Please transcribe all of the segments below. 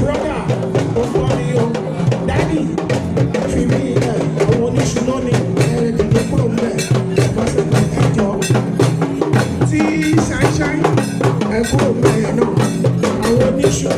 brother ó kọ́ ni o daddy fi mí ilẹ̀ àwọn oníṣu lónìí ẹ̀ẹ́dẹ̀gbẹ̀ kúrò ńlẹ̀ ọba sẹ́gbẹ̀ ẹ̀jọ́ tí ṣáíṣáí ẹ̀ kúrò ńlẹ̀ yẹn náà àwọn oníṣu.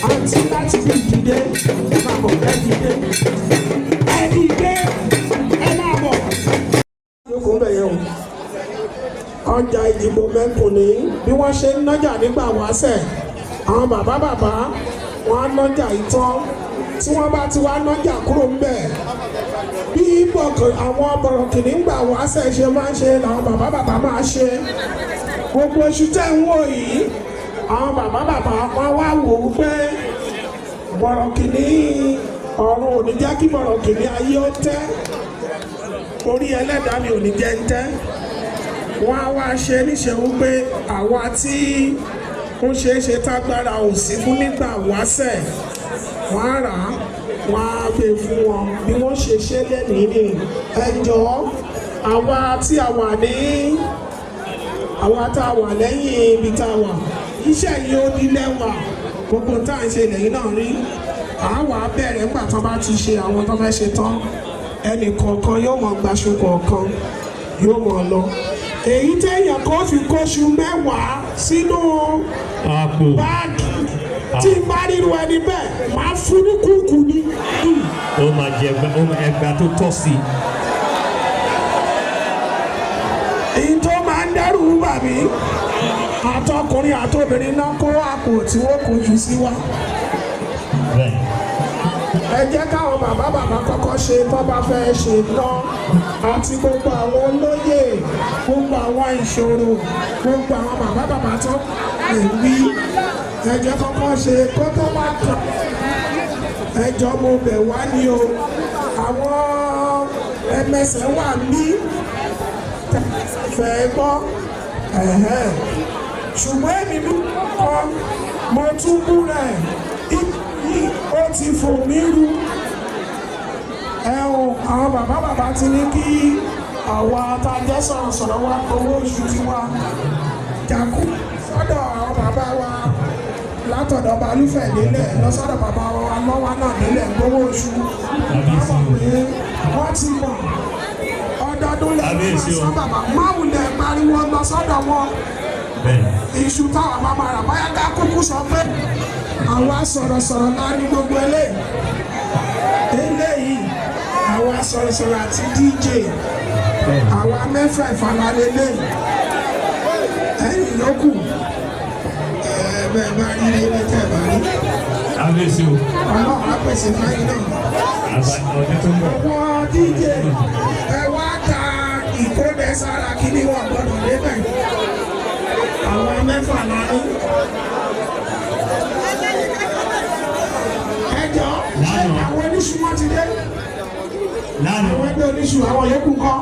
Àǹtí láti fi dìde máa bọ̀ ẹ dìde ẹ dìde ẹ máa bọ̀. Yókùn bẹ̀ yẹn o. Ọjà Ìdìbò mẹ́kùn ní bí wọ́n ṣe ń nájà nígbà wáṣẹ̀. Àwọn bàbá wọn á nájà ìtàn tí wọ́n bá ti wá nájà kúrò ńbẹ̀. Bí àwọn bọ̀rọ̀kìnní ń gbà wáṣẹ̀ ṣe máa ń ṣe làwọn bàbá máa ṣe. Gbogbo oṣù tẹ̀ ń wò yìí àwọn bàbá wọn wá wò ó pé bọ̀rọ̀kìnní ọ̀run ò ní jẹ́ kí bọ̀rọ̀kìnní ayé ó tẹ́ orí ẹlẹ́dàá mi ò ní jẹ́ ń tẹ́ wọ́n á wá ṣe níṣẹ́ wípé àwa tí ó ṣeé ṣe tágbára ò sí fún nígbà wáṣẹ̀ wọ́n á rà á wọ́n á gbé fún wọn bí wọ́n ṣe ṣe lẹ́nìí ni ẹ jọ̀ọ́ àwa tí a wà ní àwa tá a wà lẹ́yìn ibi tá a wà iṣẹ́ yìí ó ní lẹ́wà gbogbo tá à ń ṣe lẹ́yìn náà rí àwa bẹ̀rẹ̀ nígbà tó bá ti ṣe àwọn tó fẹ́ ṣe tán ẹnì kọ̀ọ̀kan yóò mọ̀ gbaṣu kọ̀ọ̀kan yóò mọ̀ lọ èyí téèyàn kan fi kóṣù mẹ́wàá sínú báàgì tí n bá ríru ẹni bẹ́ẹ̀ máa fún ní kúkú ní. ó máa jẹ ẹgbàá tó tọ́ sí i. èyí tó máa ń dẹ́rù bà mí àtọkùnrin àtobìnrin náà kó àpò tí wọ́n kojú sí wa. ẹ jẹ́ káwọn bàbá kọ́kọ́ ṣe tó bá fẹ́ ṣe tán àti gbogbo àwọn olóyè gbogbo àwọn ìṣòro gbogbo àwọn bàbá tó lè wí ẹ jẹ́ kọ́kọ́ ṣe kó tó má kàn ẹjọ́ mo bẹ̀ wá ní o àwọn ẹmẹsẹ̀ wà ní fẹ́ gbọ́ ṣùgbọ́n èmi ló kọ́ mo tún bú rẹ̀ ó ti fò mí ru àwọn bàbá ti ní kí àwa tá a jẹ́ sọ̀rọ̀sọ̀rọ̀ wa owó oṣù tiwa jàkú sọ́dọ̀ àwọn bàbá wa látọ̀dọ̀ balùfẹ̀ nílẹ̀ lọ sọ́dọ̀ bàbá wa lọ́wọ́ náà nílẹ̀ gbowó oṣù wọ́n ti mọ̀ ọdọọdún lẹ́yìn sọ bàbá máwùlẹ̀ pariwo lọ sọ́dọ̀ wọn iṣu táwọn bá máa rà báyà ká kúkú sọ pé àwa sọ̀rọ̀sọ̀rọ̀ náà ní gbogbo eléyìí àwa sọ̀rọ̀sọ̀rọ̀ àti DJ àwa mẹ́fà ìfàlàlélẹ̀ ẹ̀yìn yòókù bẹ́ẹ̀ bá rí ilé tẹ̀ bá rí. Kábíyèsí o. Ọlọ́run á pèsè fáyín náà. Ọjọ́ tó ń bọ̀. Wọ́n DJ ẹ wá ta ìkóbẹ sára kí ni wọ́n gbọ́dọ̀ débẹ̀. Àwọn mẹ́fà náà ní. Ẹ jọ ṣé àwọn oníṣu wọn ti dé? Lánàá. Àwọn ẹgbẹ́ oníṣu àwọn yòókù kọ́.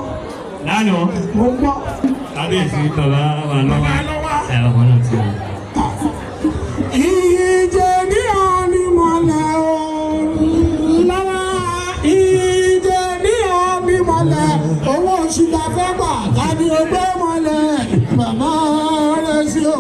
Lánàá. Mo ń gbọ́. Kábíyèsí bàbá wà lọ́wọ́. Bàbá lọ́wọ́. Ẹ̀rọ wọn náà ti wọ̀. Ìjẹ ní ọ̀nì mọ̀lẹ́ o, lọ́wọ́ ìjẹ ní ọ̀nì mọ̀lẹ́, owó oṣù ta fẹ́ gbà, tàbí ọgbẹ́ mọ̀lẹ́, màmá rẹ̀ sí o.